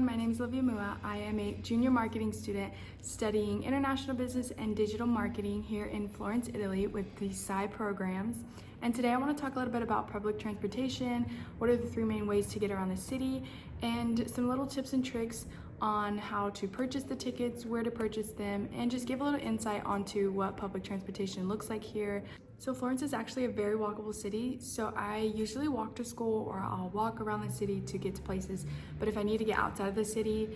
everyone, my name is Olivia Moua. I am a junior marketing student studying international business and digital marketing here in Florence, Italy with the CGE programs. And today I want to talk a little bit about public transportation, what are the three main ways to get around the city, and some little tips and tricks on how to purchase the tickets, where to purchase them, and just give a little insight onto what public transportation looks like here. So Florence is actually a very walkable city, so I usually walk to school or I'll walk around the city to get to places. But if I need to get outside of the city,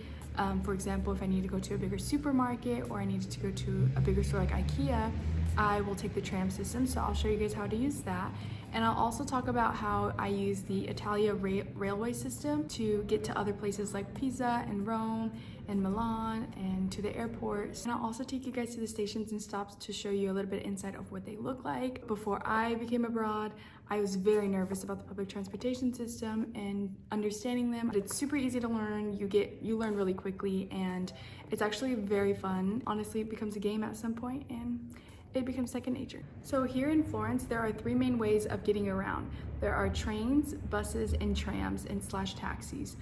for example, if I need to go to a bigger supermarket or I need to go to a bigger store like IKEA, I will take the tram system, so I'll show you guys how to use that. And I'll also talk about how I use the Italia railway system to get to other places like Pisa and Rome and Milan and to the airports. And I'll also take you guys to the stations and stops to show you a little bit of insight of what they look like. Before I became abroad, I was very nervous about the public transportation system and understanding them. But it's super easy to learn. You learn really quickly, and it's actually very fun. Honestly, it becomes a game at some point, and it becomes second nature. So here in Florence, there are three main ways of getting around. There are trains, buses, and trams and / taxis.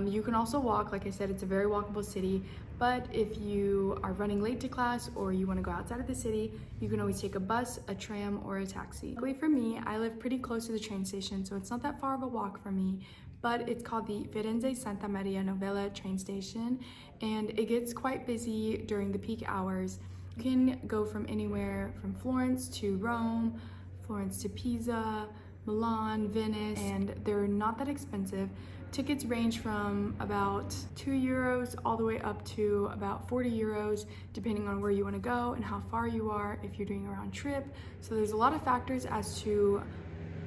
You can also walk. Like I said, it's a very walkable city, but if you are running late to class or you want to go outside of the city, you can always take a bus, a tram, or a taxi. Luckily for me, I live pretty close to the train station, so it's not that far of a walk for me, but it's called the Firenze Santa Maria Novella train station, and it gets quite busy during the peak hours. You can go from anywhere from Florence to Rome, Florence to Pisa, Milan, Venice, and they're not that expensive. Tickets range from about €2 all the way up to about €40, depending on where you want to go and how far you are, if you're doing a round trip. So there's a lot of factors as to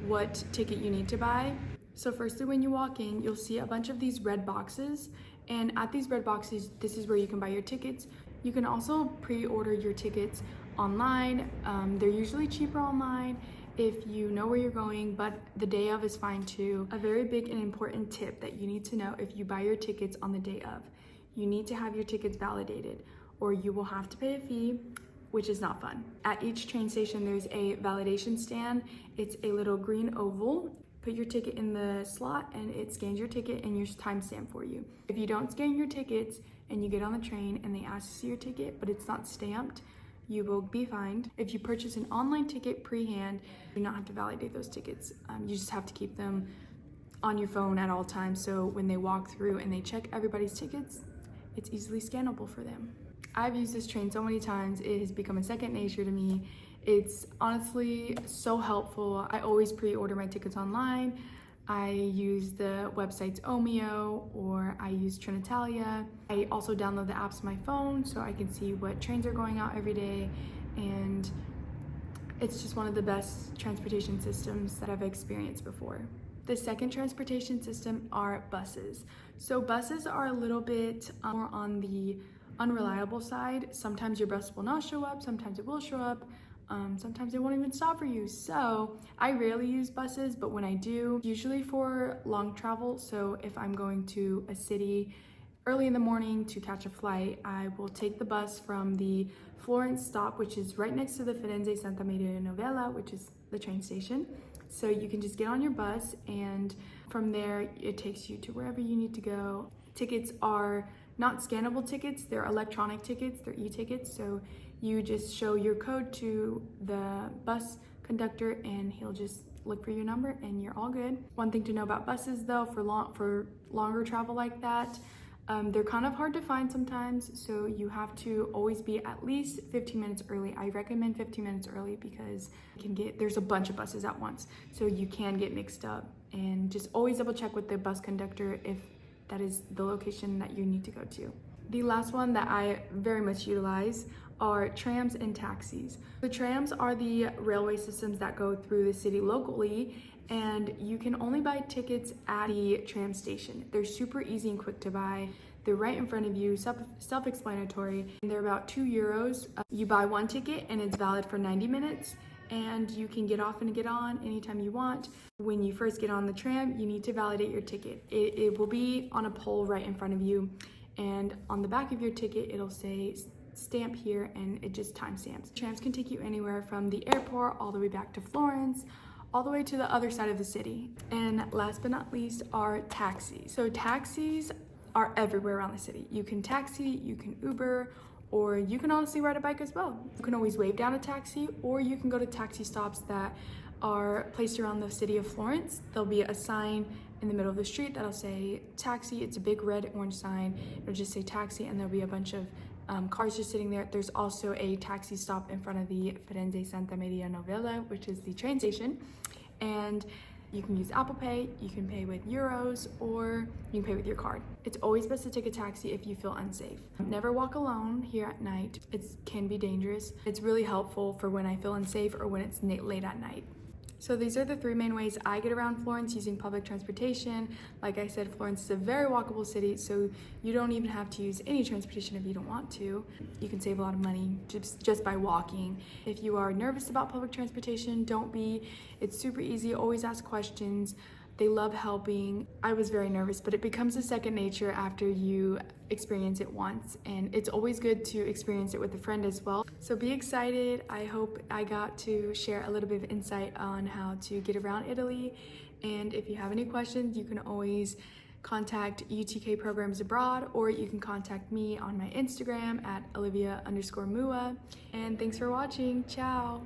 what ticket you need to buy. So firstly, when you walk in, you'll see a bunch of these red boxes, and at these red boxes, this is where you can buy your tickets. You can also pre-order your tickets online. They're usually cheaper online if you know where you're going, but the day of is fine too. A very big and important tip that you need to know if you buy your tickets on the day of, you need to have your tickets validated, or you will have to pay a fee, which is not fun. At each train station, there's a validation stand. It's a little green oval. Put your ticket in the slot and it scans your ticket and your timestamp for you. If you don't scan your tickets and you get on the train and they ask to see your ticket, but it's not stamped, you will be fined. If you purchase an online ticket pre-hand, you do not have to validate those tickets. You just have to keep them on your phone at all times, so when they walk through and they check everybody's tickets, it's easily scannable for them. I've used this train so many times, it has become a second nature to me. It's honestly so helpful. I always pre-order my tickets online. I use the websites Omio, or I use Trenitalia. I also download the apps on my phone so I can see what trains are going out every day, and it's just one of the best transportation systems that I've experienced before. The second transportation system are buses. So buses are a little bit more on the unreliable side. Sometimes your bus will not show up, sometimes it will show up. Sometimes they won't even stop for you. So I rarely use buses, but when I do, usually for long travel. So if I'm going to a city early in the morning to catch a flight, I will take the bus from the Florence stop, which is right next to the Firenze Santa Maria Novella, which is the train station. So you can just get on your bus, and from there it takes you to wherever you need to go. Tickets are not scannable tickets, they're electronic tickets, they're e-tickets. So you just show your code to the bus conductor and he'll just look for your number and you're all good. One thing to know about buses though, for longer travel like that, they're kind of hard to find sometimes, so you have to always be at least 15 minutes early. I recommend 15 minutes early because there's a bunch of buses at once, so you can get mixed up. And just always double check with the bus conductor if that is the location that you need to go to. The last one that I very much utilize are trams and taxis. The trams are the railway systems that go through the city locally, and you can only buy tickets at the tram station. They're super easy and quick to buy. They're right in front of you, self-explanatory, and they're about €2. You buy one ticket and it's valid for 90 minutes, and you can get off and get on anytime you want. When you first get on the tram, you need to validate your ticket. It will be on a pole right in front of you, and on the back of your ticket, it'll say stamp here, and it just timestamps. Trams can take you anywhere from the airport all the way back to Florence, all the way to the other side of the city. And last but not least are taxis. So taxis are everywhere around the city. You can taxi, you can Uber, or you can honestly ride a bike as well. You can always wave down a taxi, or you can go to taxi stops that are placed around the city of Florence. There'll be a sign in the middle of the street that'll say taxi. It's a big red orange sign. It'll just say taxi, and there'll be a bunch of cars just sitting there. There's also a taxi stop in front of the Firenze Santa Maria Novella, which is the train station. And you can use Apple Pay, you can pay with euros, or you can pay with your card. It's always best to take a taxi if you feel unsafe. Never walk alone here at night. It can be dangerous. It's really helpful for when I feel unsafe or when it's late at night. So these are the 3 main ways I get around Florence using public transportation. Like I said, Florence is a very walkable city, so you don't even have to use any transportation if you don't want to. You can save a lot of money just by walking. If you are nervous about public transportation, don't be. It's super easy. Always ask questions. They love helping. I was very nervous, but it becomes a second nature after you experience it once, and it's always good to experience it with a friend as well. So be excited. I hope I got to share a little bit of insight on how to get around Italy, and if you have any questions, you can always contact UTK Programs Abroad, or you can contact me on my Instagram at Olivia_Moua. And thanks for watching. Ciao.